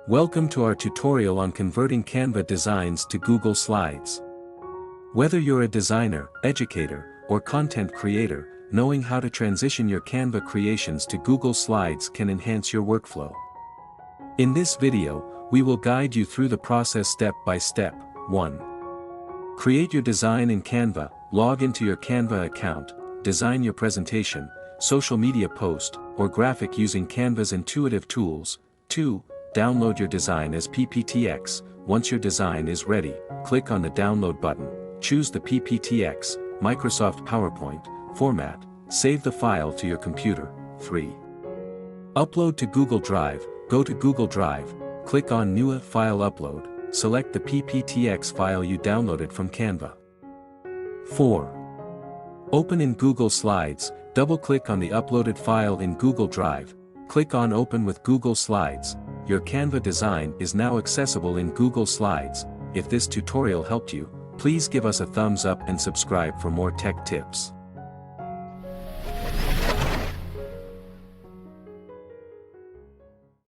Welcome to our tutorial on converting Canva designs to Google Slides. Whether you're a designer, educator, or content creator, knowing how to transition your Canva creations to Google Slides can enhance your workflow. In this video, we will guide you through the process step by step. 1. Create your design in Canva. Log into your Canva account, design your presentation, social media post, or graphic using Canva's intuitive tools. 2. Download your design as PPTX. Once your design is ready, click on the download button, choose the PPTX, Microsoft PowerPoint, format, save the file to your computer. 3. Upload to Google Drive. Go to Google Drive, click on New File Upload, select the PPTX file you downloaded from Canva. 4. Open in Google Slides. Double-click on the uploaded file in Google Drive, click on Open with Google Slides. Your Canva design is now accessible in Google Slides. If this tutorial helped you, please give us a thumbs up and subscribe for more tech tips.